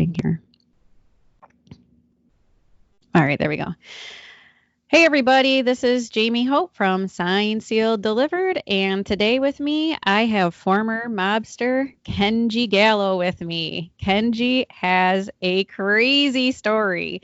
Here. All right, there we go. Hey everybody, this is Jamie Hope from Signed, Sealed, Delivered, and today with me I have former mobster Kenji Gallo with me. Kenji has a crazy story,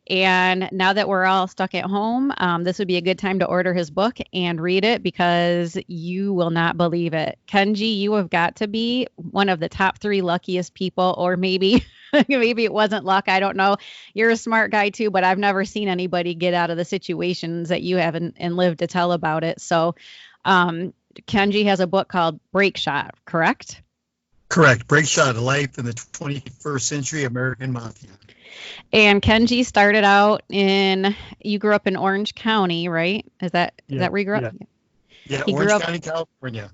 and now that we're all stuck at home, this would be a good time to order his book and read it because you will not believe it. Kenji, you have got to be one of the top 3 luckiest people, or maybe maybe it wasn't luck. I don't know. You're a smart guy too, but I've never seen anybody get out of the situations that you have and lived to tell about it. So, Kenji has a book called Break Shot, correct? Correct. Break Shot, A Life in the 21st Century American Mafia. And Kenji started out you grew up in Orange County, right? Is that where you grew up? Yeah, Orange County, California.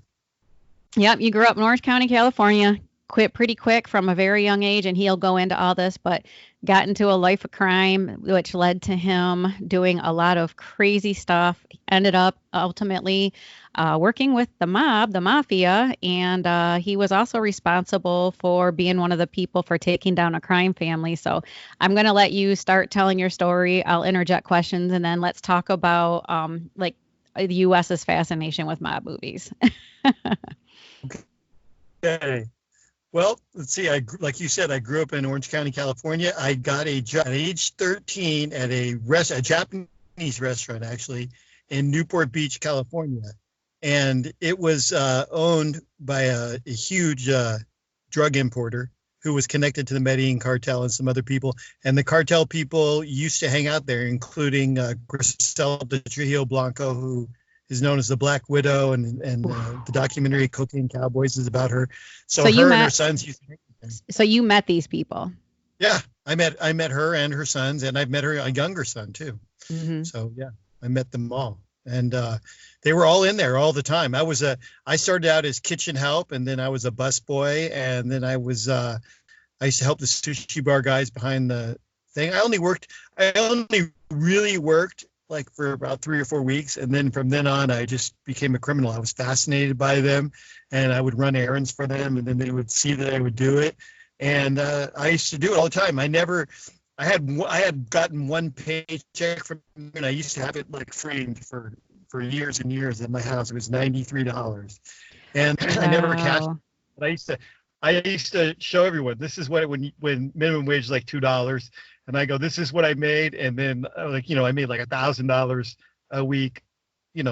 Yep, you grew up in Orange County, California. Quit pretty quick from a very young age, and he'll go into all this, but got into a life of crime, which led to him doing a lot of crazy stuff. Ended up ultimately working with the mafia, and he was also responsible for being one of the people for taking down a crime family. So I'm going to let you start telling your story. I'll interject questions, and then let's talk about the U.S.'s fascination with mob movies. Okay. Well, let's see. Like you said, I grew up in Orange County, California. I got a job at age 13 at a Japanese restaurant, actually, in Newport Beach, California. And it was owned by a huge drug importer who was connected to the Medellin cartel and some other people. And the cartel people used to hang out there, including Griselda Trujillo Blanco, who is known as the Black Widow, and the documentary Cocaine Cowboys is about her. So her and her sons used to hang out there. So you met these people? Yeah, I met her and her sons, and I've met her younger son too. Mm-hmm. So yeah, I met them all, and they were all in there all the time. I started out as kitchen help, and then I was a busboy, and then I used to help the sushi bar guys behind the thing. I only really worked like for about 3 or 4 weeks, and then from then on I just became a criminal. I was fascinated by them, and I would run errands for them, and then they would see that I would do it, and I used to do it all the time. I had gotten one paycheck from them, and I used to have it like framed for years and years in my house. It was $93, and wow. I never cashed it, but I used to show everyone, this is what when minimum wage is like $2. And I go, this is what I made. And then I made like $1,000 a week,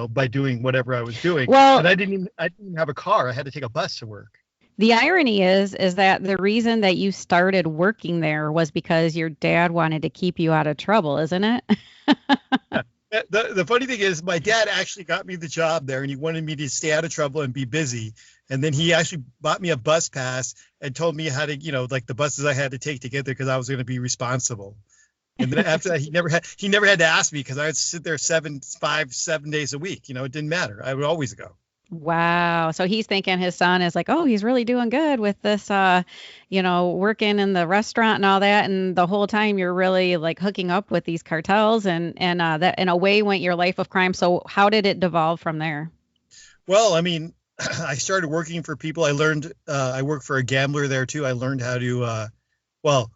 by doing whatever I was doing. Well, and I didn't even have a car. I had to take a bus to work. The irony is that the reason that you started working there was because your dad wanted to keep you out of trouble, isn't it? Yeah. The funny thing is, my dad actually got me the job there, and he wanted me to stay out of trouble and be busy. And then he actually bought me a bus pass and told me how to, like the buses I had to take to get there because I was going to be responsible. And then after that, he never had to ask me because I would sit there 7 days a week. It didn't matter. I would always go. Wow. So he's thinking his son is like, oh, he's really doing good with this, working in the restaurant and all that. And the whole time you're really like hooking up with these cartels and that in a way went your life of crime. So how did it devolve from there? Well, I mean, I started working for people. I learned, I worked for a gambler there too. I learned how to,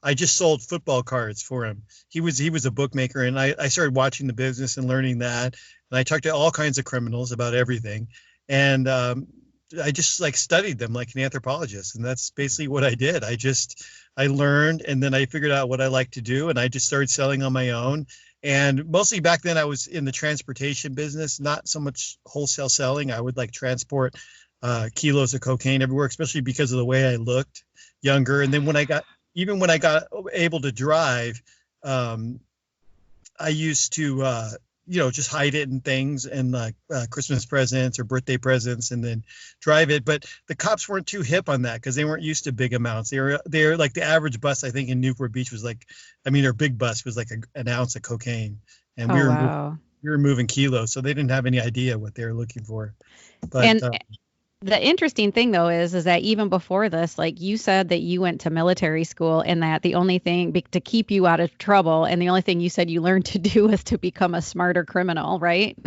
I just sold football cards for him. He was a bookmaker, and I started watching the business and learning that. And I talked to all kinds of criminals about everything. And I just like studied them like an anthropologist. And that's basically what I did. I learned, and then I figured out what I like to do. And I just started selling on my own. And mostly back then I was in the transportation business, not so much wholesale selling. I would like transport kilos of cocaine everywhere, especially because of the way I looked younger. And then when I got able to drive, I used to just hide it in things and like Christmas presents or birthday presents, and then drive it. But the cops weren't too hip on that because they weren't used to big amounts. They're like the average bus I think in Newport Beach was like, I mean, their big bus was like an ounce of cocaine, and Wow. we were moving kilos, so they didn't have any idea what they were looking for. But And the interesting thing though is that even before this, like you said that you went to military school and that the only thing to keep you out of trouble and the only thing you said you learned to do was to become a smarter criminal, right?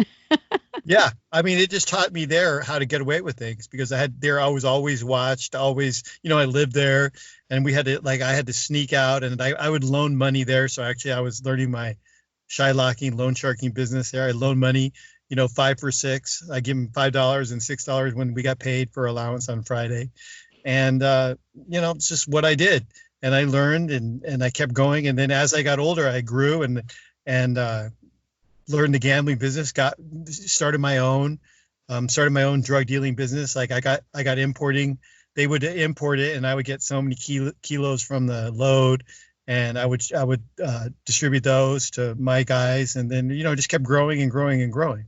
yeah, I mean, it just taught me there how to get away with things because I was always watched, always, I lived there, and I had to sneak out, and I would loan money there. So actually I was learning my shylocking, loan sharking business there. I loan money, 5 for 6. I give them $5 and $6 when we got paid for allowance on Friday. And, it's just what I did. And I learned and I kept going. And then as I got older, I grew and learned the gambling business, started my own drug dealing business. Like I got importing. They would import it and I would get so many kilos from the load. And I would distribute those to my guys, and then just kept growing and growing and growing.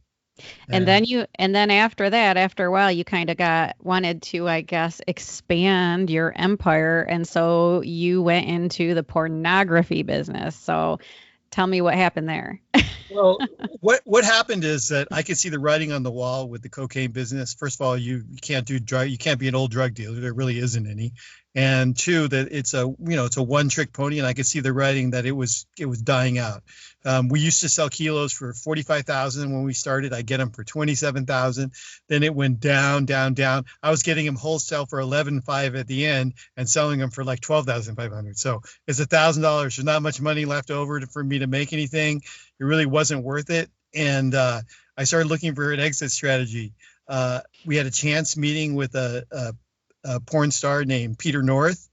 And then after that, after a while, you kind of wanted to, I guess, expand your empire, and so you went into the pornography business. So, tell me what happened there. Well, what happened is that I could see the writing on the wall with the cocaine business. First of all, you can't be an old drug dealer. There really isn't any. And two, that it's a one trick pony, and I could see the writing that it was dying out. We used to sell kilos for 45,000 when we started. I get them for 27,000. Then it went down, down, down. I was getting them wholesale for 11,500 at the end and selling them for like 12,500. So it's $1,000. There's not much money left over for me to make anything. It really wasn't worth it. And I started looking for an exit strategy. We had a chance meeting with a porn star named Peter North.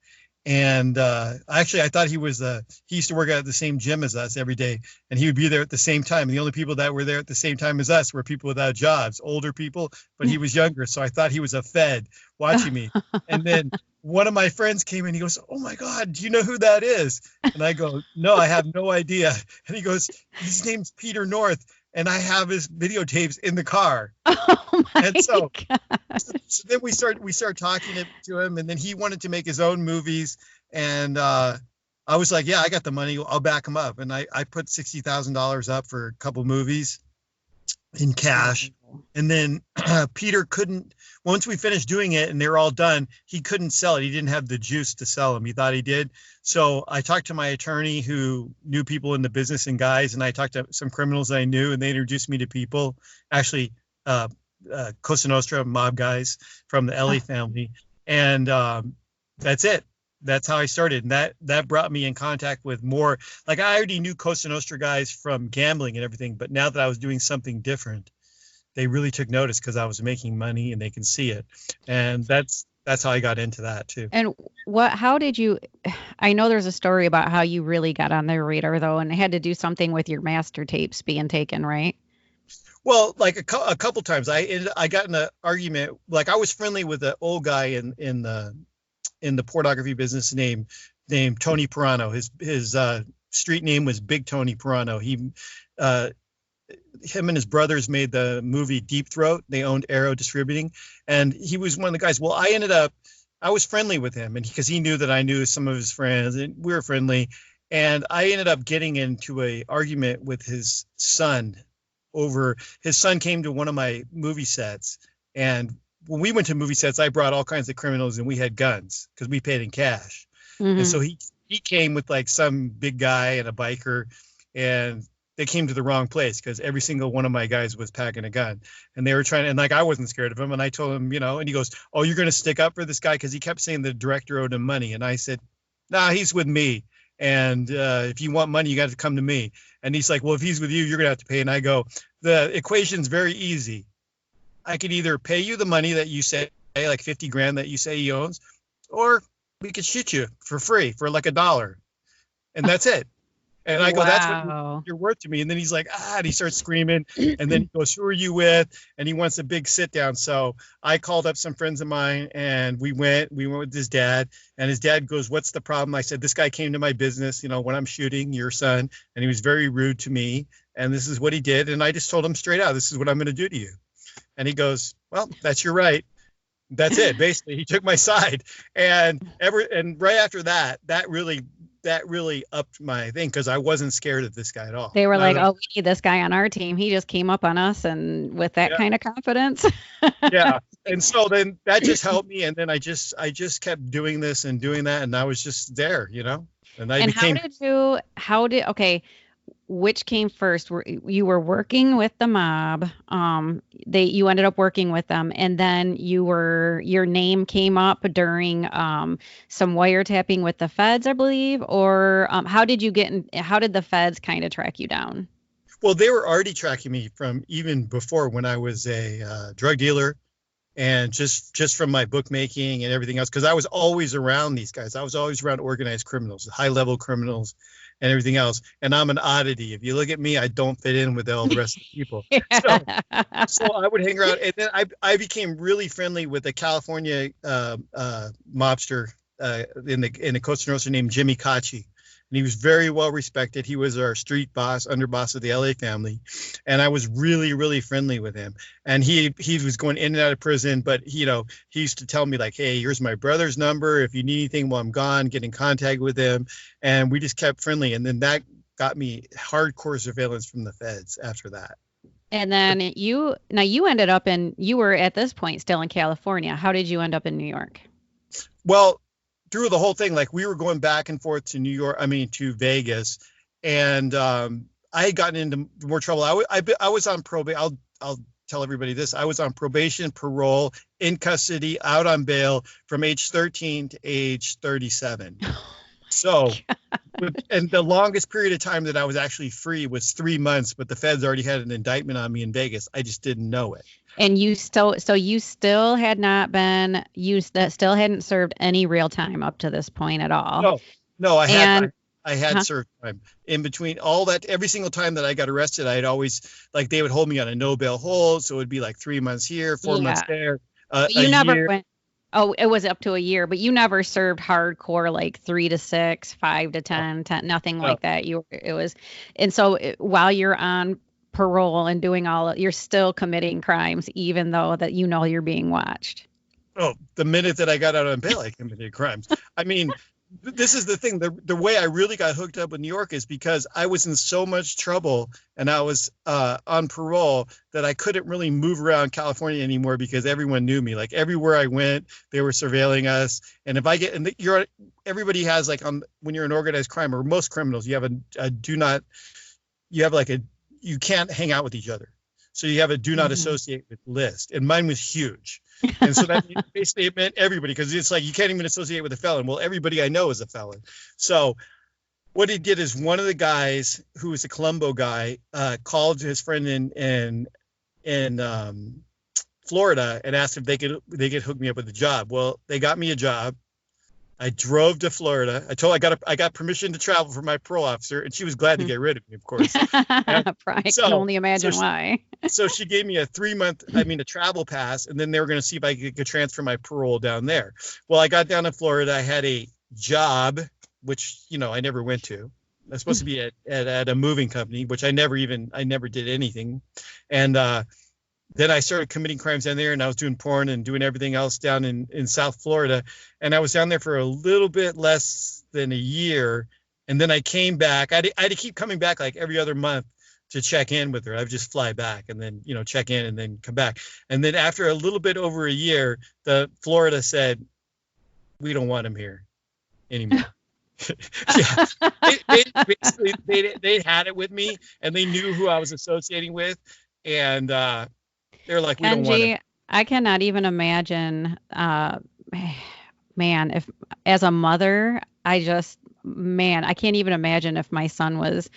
And actually, I thought he used to work out at the same gym as us every day, and he would be there at the same time. And the only people that were there at the same time as us were people without jobs, older people, but he was younger. So I thought he was a Fed watching me. And then one of my friends came in, he goes, "Oh my God, do you know who that is?" And I go, "No, I have no idea." And he goes, "His name's Peter North, and I have his videotapes in the car." Oh my And so God. so then we start talking to him, and then he wanted to make his own movies, and I was like, yeah, I got the money, I'll back him up. And I put $60,000 up for a couple movies in cash. And then Peter couldn't, once we finished doing it and they were all done, he couldn't sell it. He didn't have the juice to sell them. He thought he did. So I talked to my attorney who knew people in the business and guys, and I talked to some criminals I knew, and they introduced me to people, actually Cosa Nostra mob guys from the Ellie family. And that's it. That's how I started. And that brought me in contact with more, like I already knew Cosa Nostra guys from gambling and everything, but now that I was doing something different, they really took notice because I was making money and they can see it. And that's how I got into that too. And how did you, I know there's a story about how you really got on their radar though, and had to do something with your master tapes being taken, right? Well, like a couple times I got in an argument. Like I was friendly with an old guy in the pornography business named Tony Pirano. His street name was Big Tony Pirano. Him and his brothers made the movie Deep Throat. They owned Arrow Distributing, and he was one of the guys. Well, I was friendly with him, and because he knew that I knew some of his friends, and we were friendly. And I ended up getting into an argument with his son his son came to one of my movie sets, and when we went to movie sets, I brought all kinds of criminals and we had guns because we paid in cash. Mm-hmm. And so he came with like some big guy and a biker, and they came to the wrong place because every single one of my guys was packing a gun, and they were trying to, and like I wasn't scared of him, and I told him, and he goes, "Oh, you're going to stick up for this guy?" Because he kept saying the director owed him money, and I said, "Nah, he's with me. And if you want money, you got to come to me." And he's like, "Well, if he's with you, you're going to have to pay." And I go, "The equation's very easy. I could either pay you the money that you say, like 50 grand that you say he owns, or we could shoot you for free for like $1. And that's it." And I go, "That's what you're worth to me." And then he's like, and he starts screaming. And then he goes, "Who are you with?" And he wants a big sit down. So I called up some friends of mine, and we went with his dad, and his dad goes, "What's the problem?" I said, "This guy came to my business, when I'm shooting your son, and he was very rude to me." and this is what he did. And I just told him straight out, this is what I'm going to do to you. And he goes, well, that's your right. That's it. Basically, he took my side. And right after that, that really upped my thing, because I wasn't scared of this guy at all. They were like, oh, we need this guy on our team. He just came up on us, and with that kind of confidence. Yeah. And so then that just helped me. And then I just kept doing this and doing that. And I was just there, And okay, which came first? You were working with the mob. You ended up working with them, and then your name came up during some wiretapping with the feds, I believe. Or how did the feds kind of track you down? Well, they were already tracking me from even before, when I was a drug dealer, and just from my bookmaking and everything else, because I was always around these guys. I was always around organized criminals, high-level criminals, and everything else. And I'm an oddity. If you look at me, I don't fit in with all the rest of the people. So I would hang around. And then I became really friendly with a California mobster in the Costa Nostra named Jimmy Cacci. And he was very well respected. He was our street boss, underboss of the LA family. And I was really, really friendly with him. And he was going in and out of prison, but he used to tell me, like, hey, here's my brother's number. If you need anything while I'm gone, get in contact with him. And we just kept friendly. And then that got me hardcore surveillance from the feds after that. And then you ended up you were at this point still in California. How did you end up in New York? Well, through the whole thing, like, we were going back and forth to Vegas, and I had gotten into more trouble. I was on probation. I'll tell everybody this. I was on probation, parole, in custody, out on bail from age 13 to age 37. So, and the longest period of time that I was actually free was 3 months, but the feds already had an indictment on me in Vegas. I just didn't know it. And you still hadn't served any real time up to this point at all. No, I had served time in between all that. Every single time that I got arrested, I'd always, like, they would hold me on a no bail hold. So it would be like 3 months here, 4 months there. You never went. Oh, it was up to a year, but you never served hardcore, like 3 to 6, 5 to 10, nothing like that. While you're on parole and doing you're still committing crimes, even though that you're being watched. Oh, the minute that I got out on bail, I committed crimes. I mean, this is the thing. The way I really got hooked up with New York is because I was in so much trouble, and I was on parole, that I couldn't really move around California anymore, because everyone knew me. Like, everywhere I went, they were surveilling us. And if I get, and everybody has, like, when you're an organized crime, or most criminals, you have you can't hang out with each other. So you have a do not associate with list. And mine was huge. And so that basically it meant everybody, because it's like, you can't even associate with a felon. Well, everybody I know is a felon. So what he did is, one of the guys who was a Colombo guy called his friend in Florida and asked if they could hook me up with a job. Well, they got me a job. I drove to Florida. I got permission to travel for my parole officer, and she was glad to get rid of me, of course. I can only imagine why. So she gave me a travel pass, and then they were going to see if I could transfer my parole down there. Well, I got down to Florida. I had a job, which, I never went to. I was supposed to be at a moving company, which I never did anything. And then I started committing crimes down there, and I was doing porn and doing everything else down in South Florida. And I was down there for a little bit less than a year. And then I came back. I had to keep coming back like every other month to check in with her. I would just fly back and then, check in and then come back. And then after a little bit over a year, the Florida said, we don't want him here anymore. Yeah. They had it with me, and they knew who I was associating with. And, they're like, we don't want it. I cannot even imagine, man, if as a mother, I can't even imagine if my son was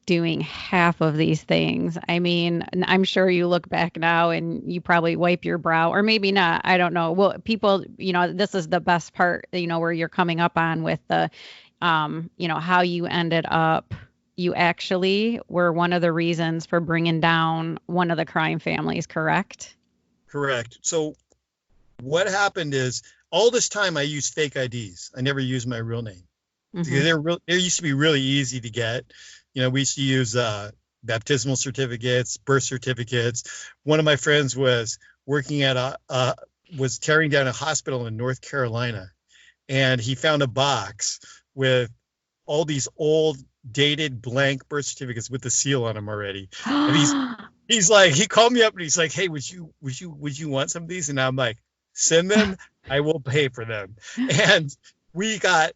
doing half of these things. I mean, I'm sure you look back now and you probably wipe your brow, or maybe not. I don't know. Well, people, this is the best part, where you're coming up on with the, how you ended up. You actually were one of the reasons for bringing down one of the crime families, correct? Correct. So what happened is, all this time I used fake IDs. I never used my real name. Because they used to be really easy to get. We used to use baptismal certificates, birth certificates. One of my friends was working at was tearing down a hospital in North Carolina, and he found a box with all these old dated blank birth certificates with the seal on them already. And he's like, he called me up and he's like, hey, would you want some of these? And I'm like, send them. I will pay for them. And we got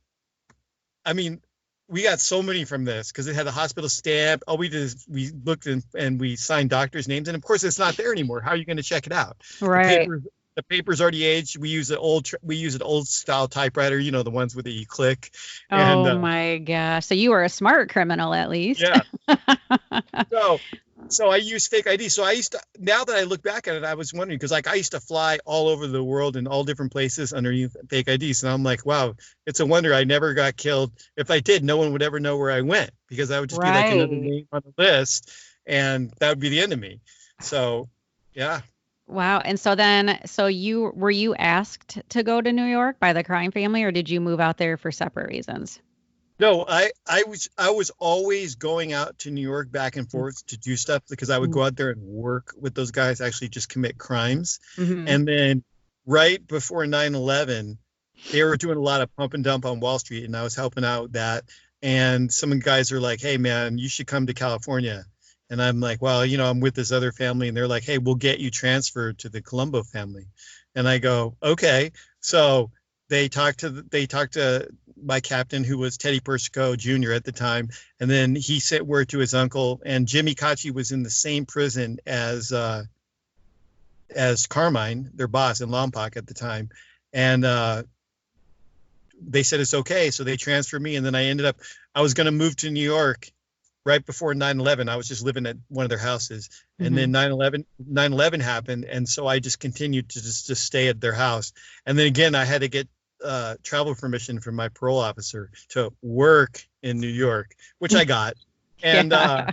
so many from this because it had a hospital stamp. All we did is we looked and we signed doctors' names. And of course, it's not there anymore. How are you going to check it out? Right. The paper's already aged. We use an old style typewriter, the ones with the click. Oh my gosh. So you were a smart criminal at least. Yeah. So I use fake ID. So now that I look back at it, I was wondering, because I used to fly all over the world in all different places underneath fake IDs. And I'm like, wow, it's a wonder I never got killed. If I did, no one would ever know where I went, because I would just be like another name on the list, and that would be the end of me. So, yeah. Wow. And so were you asked to go to New York by the crime family, or did you move out there for separate reasons? No, I was always going out to New York back and forth to do stuff, because I would go out there and work with those guys, actually just commit crimes. Mm-hmm. And then right before 9/11, they were doing a lot of pump and dump on Wall Street, and I was helping out with that. And some guys are like, hey, man, you should come to California. And I'm like, well, I'm with this other family, and they're like, hey, we'll get you transferred to the Colombo family. And I go, okay. So they talked to my captain, who was Teddy Persico Jr. at the time. And then he sent word to his uncle, and Jimmy Kachi was in the same prison as Carmine, their boss in Lompoc at the time. And they said it's okay. So they transferred me. And then I was going to move to New York right before 9/11. I was just living at one of their houses. And then 9/11 happened. And so I just continued to just stay at their house. And then again, I had to get travel permission from my parole officer to work in New York, which I got. And no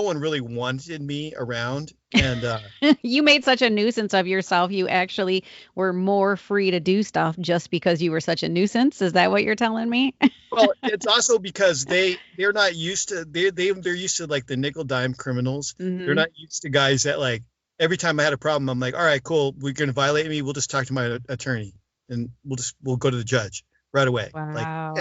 one really wanted me around. And you made such a nuisance of yourself. You actually were more free to do stuff just because you were such a nuisance. Is that what you're telling me? Well, it's also because they're not used to, they're used to like the nickel dime criminals. Mm-hmm. They're not used to guys that, like, every time I had a problem, I'm like, all right, cool, we're going to violate me, we'll just talk to my attorney, and we'll go to the judge right away. Wow.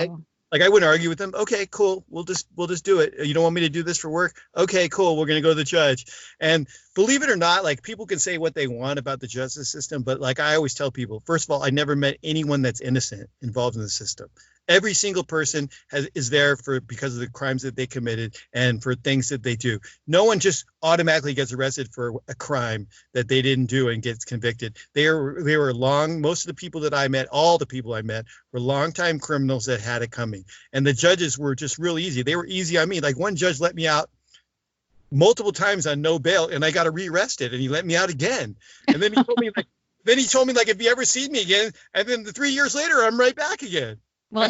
Like I wouldn't argue with them. Okay, cool. We'll just do it. You don't want me to do this for work? Okay, cool. We're going to go to the judge. And believe it or not, like, people can say what they want about the justice system, but like I always tell people, first of all, I never met anyone that's innocent involved in the system. Every single person is there because of the crimes that they committed and for things that they do. No one just automatically gets arrested for a crime that they didn't do and gets convicted. Most of the people that I met, all the people I met, were longtime criminals that had it coming. And the judges were just real easy. They were easy on me. Like, one judge let me out multiple times on no bail, and I got rearrested, and he let me out again. And then he told me like, if you ever see me again, and then 3 years later, I'm right back again. Well,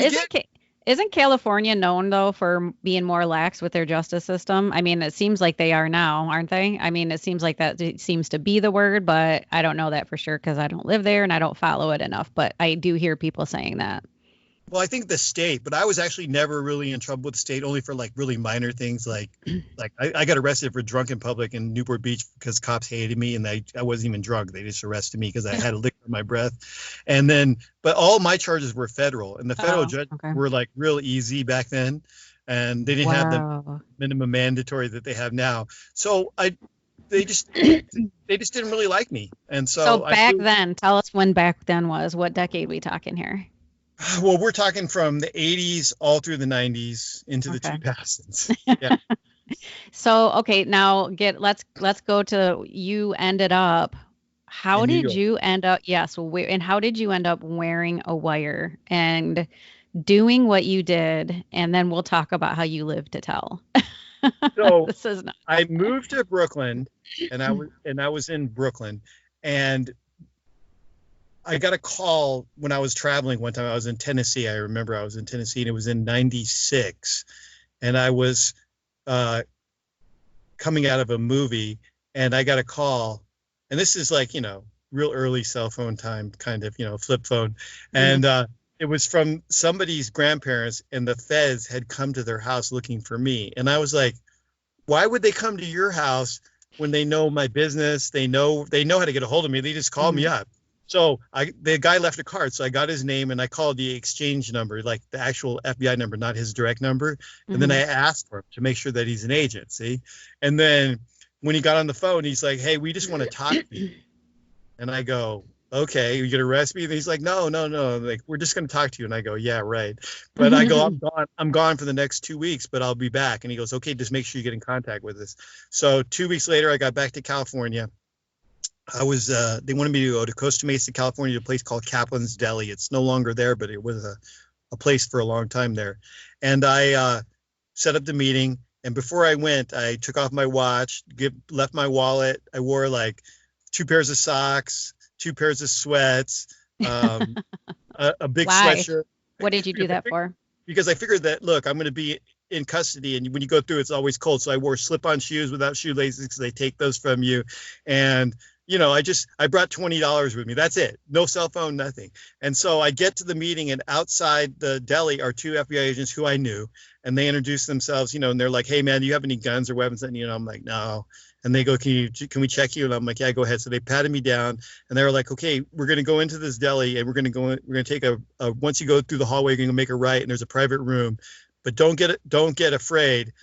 isn't California known, though, for being more lax with their justice system? I mean, it seems like they are now, aren't they? I mean, it seems like that seems to be the word, but I don't know that for sure because I don't live there and I don't follow it enough. But I do hear people saying that. Well, I think the state, but I was actually never really in trouble with the state, only for like really minor things. Like I got arrested for drunk in public in Newport Beach because cops hated me, and I wasn't even drunk. They just arrested me because I had a liquor in my breath. And then, but all my charges were federal, and the federal judges were like real easy back then, and they didn't have the minimum mandatory that they have now. So they just didn't really like me. And so back then, tell us when back then was. What decade we talking here? Well, we're talking from the 80s all through the 90s into the 2000s. Yeah. So, okay, now let's go to you ended up. How did you end up? Yes. And how did you end up wearing a wire and doing what you did? And then we'll talk about how you live to tell. So I moved to Brooklyn, and I was in Brooklyn, and I got a call when I was traveling one time. I was in Tennessee. I remember I was in Tennessee, and it was in 96. And I was coming out of a movie, and I got a call. And this is like, real early cell phone time, kind of, flip phone. And it was from somebody's grandparents, and the feds had come to their house looking for me. And I was like, why would they come to your house when they know my business? They know how to get a hold of me. They just call me up. So the guy left a card, so I got his name and I called the exchange number, like the actual FBI number, not his direct number. And then I asked for him to make sure that he's an agent. See, and then when he got on the phone, he's like, "Hey, we just want to talk to you." And I go, "Okay, you gonna arrest me?" And he's like, "No, no, no. Like, we're just gonna talk to you." And I go, "Yeah, right." But I go, I'm gone for the next 2 weeks, but I'll be back. And he goes, "Okay, just make sure you get in contact with us." So 2 weeks later, I got back to California. They wanted me to go to Costa Mesa, California, to a place called Kaplan's Deli. It's no longer there, but it was a place for a long time there. And I set up the meeting. And before I went, I took off my watch, left my wallet. I wore like 2 pairs of socks, 2 pairs of sweats, a big sweatshirt. What did you do that for? Because I figured that, look, I'm going to be in custody, and when you go through, it's always cold. So I wore slip-on shoes without shoelaces because they take those from you. And I brought $20 with me. That's it. No cell phone, nothing. And so I get to the meeting, and outside the deli are 2 FBI agents who I knew, and they introduce themselves, and they're like, "Hey man, do you have any guns or weapons?" And I'm like, "No." And they go, can we check you? And I'm like, "Yeah, go ahead." So they patted me down, and they were like, "Okay, we're going to go into this deli, and we're going to take once you go through the hallway, you're going to make a right, and there's a private room, but don't get afraid.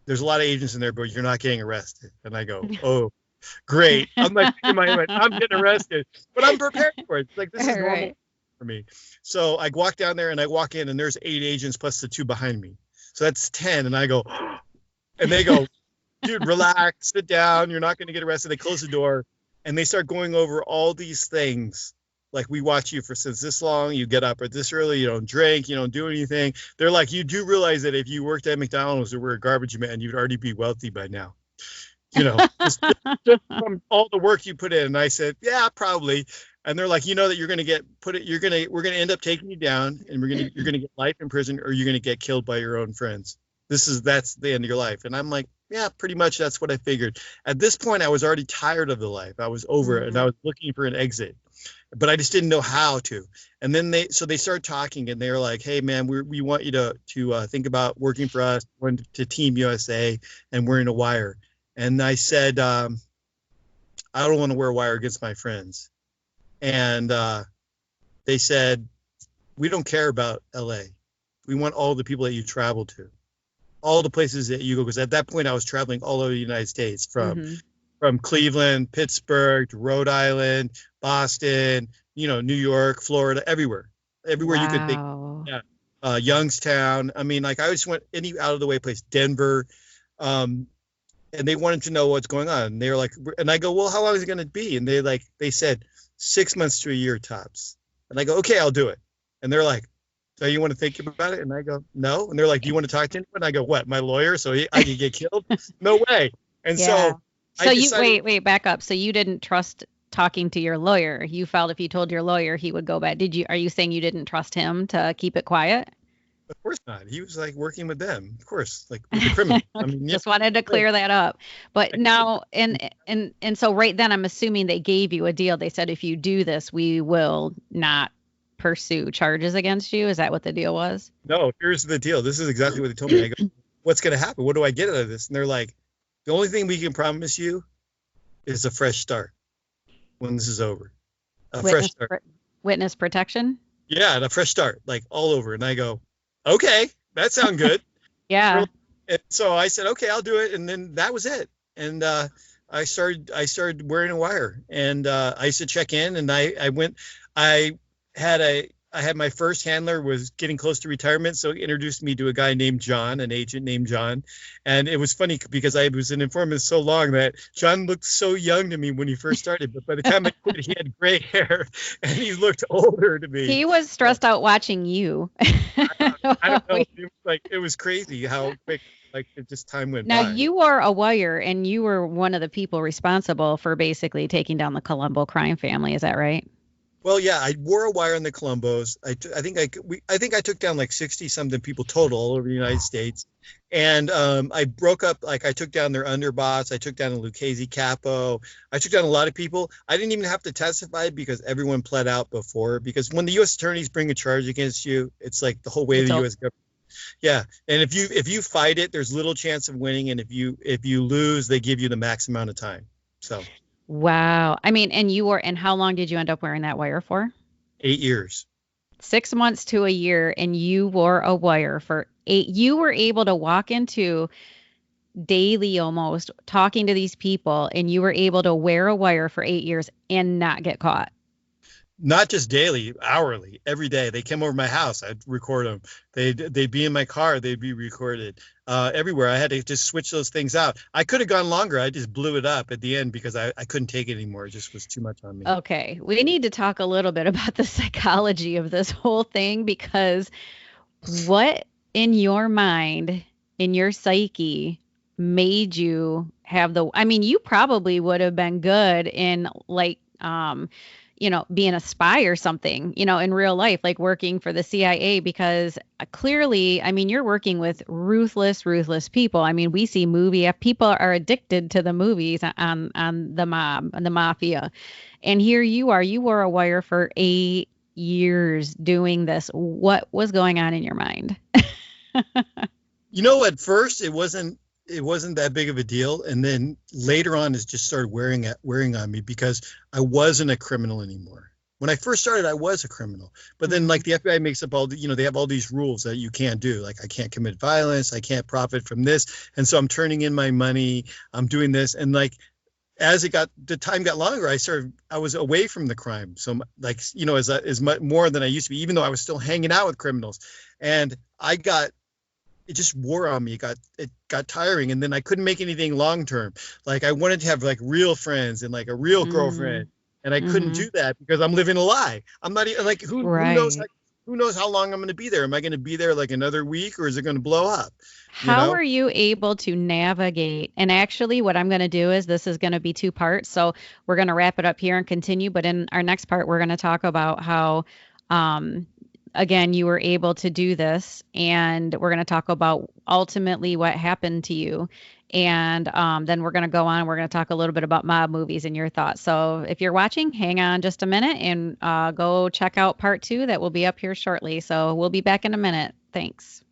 There's a lot of agents in there, but you're not getting arrested." And I go, "Oh, great." I'm like, in my head, I'm getting arrested, but I'm prepared for it. It's like, this is normal for me. So I walk down there, and I walk in, and there's 8 agents plus the 2 behind me. So that's 10. And I go, and they go, "Dude, relax, sit down. You're not going to get arrested." They close the door, and they start going over all these things. Like, "We watch you for since this long. You get up at this early. You don't drink. You don't do anything." They're like, "You do realize that if you worked at McDonald's or were a garbage man, you'd already be wealthy by now. Just from all the work you put in." And I said, "Yeah, probably." And they're like, that you're going to we're going to end up taking you down, and you're going to get life in prison, or you're going to get killed by your own friends. That's the end of your life." And I'm like, "Yeah, pretty much that's what I figured." At this point, I was already tired of the life. I was over it, and I was looking for an exit, but I just didn't know how to. And then they started talking, and they were like, "Hey man, we want you to think about working for us, going to Team USA and wearing a wire." And I said, "I don't want to wear a wire against my friends." And they said, "We don't care about LA. We want all the people that you travel to, all the places that you go." Because at that point, I was traveling all over the United States, from Cleveland, Pittsburgh, to Rhode Island, Boston, New York, Florida, everywhere you could think. Yeah. Youngstown. I mean, like, I just went any out of the way place, Denver. And they wanted to know what's going on. And they were like, and I go, "Well, how long is it going to be?" And they said 6 months to a year tops. And I go, "Okay, I'll do it." And they're like, "So you want to think about it?" And I go, "No." And they're like, "Do you want to talk to anyone?" And I go, "What, my lawyer? So I can get killed?" No way. And so you wait, back up. So you didn't trust talking to your lawyer. You felt if you told your lawyer, he would go back. Are you saying you didn't trust him to keep it quiet? Of course not. He was like working with them, of course, like with the criminal. I mean, just wanted to clear that up. But now, and so right then, I'm assuming they gave you a deal. They said, "If you do this, we will not pursue charges against you." Is that what the deal was? No, here's the deal. This is exactly what they told me. I go, "What's going to happen? What do I get out of this?" And they're like, "The only thing we can promise you is a fresh start when this is over. Fresh start. Witness protection? Yeah, and a fresh start, like all over." And I go, "Okay, that sounds good." Yeah. And so I said, "Okay, I'll do it." And then that was it. And I started wearing a wire, and I used to check in, and I had my first handler was getting close to retirement, so he introduced me to a guy named John, an agent named John. And it was funny because I was an informant so long that John looked so young to me when he first started, but by the time I quit, he had gray hair and he looked older to me. He was stressed out watching you. I don't know. It was crazy how quick time went by. Now, you were a wire, and you were one of the people responsible for basically taking down the Colombo crime family. Is that right? Well, yeah, I wore a wire in the Colombos. I think I took down like 60 something people total all over the United States. And I broke up, like, I took down their underboss. I took down a Lucchese capo. I took down a lot of people. I didn't even have to testify because everyone pled out before. Because when the U.S. attorneys bring a charge against you, it's like the whole way of the U.S. government. Yeah, and if you fight it, there's little chance of winning, and if you lose, they give you the max amount of time. So Wow. I mean, and how long did you end up wearing that wire for? 8 years. 6 months to a year, and you wore a wire for 8. You were able to walk into daily almost talking to these people, and you were able to wear a wire for 8 years and not get caught. Not just daily, hourly, every day. They came over my house. I'd record them. They'd be in my car. They'd be recorded everywhere. I had to just switch those things out. I could have gone longer. I just blew it up at the end because I couldn't take it anymore. It just was too much on me. Okay, we need to talk a little bit about the psychology of this whole thing, because what in your mind, in your psyche, made you have I mean, you probably would have been good in like, being a spy or something, in real life, like working for the CIA, because clearly, I mean, you're working with ruthless, ruthless people. I mean, we see people are addicted to the movies on the mob and the mafia. And here you wore a wire for 8 years doing this. What was going on in your mind? At first it wasn't that big of a deal, and then later on it just started wearing on me because I wasn't a criminal anymore. When I first started, I was a criminal, but then like the FBI makes up they have all these rules that you can't do. Like I can't commit violence, I can't profit from this, and so I'm turning in my money, I'm doing this, and like as the time got longer, I was away from the crime. So like, as much more than I used to be, even though I was still hanging out with criminals, and it just wore on me. It got tiring, and then I couldn't make anything long term. Like I wanted to have like real friends and like a real girlfriend, and I couldn't do that because I'm living a lie. I'm not even like who knows how long I'm going to be there? Am I going to be there like another week, or is it going to blow up? How are you able to navigate? And actually, what I'm going to do is this is going to be 2 parts. So we're going to wrap it up here and continue. But in our next part, we're going to talk about how, again, you were able to do this. And we're going to talk about ultimately what happened to you. And then we're going to go on and we're going to talk a little bit about mob movies and your thoughts. So if you're watching, hang on just a minute and go check out part 2 that will be up here shortly. So we'll be back in a minute. Thanks.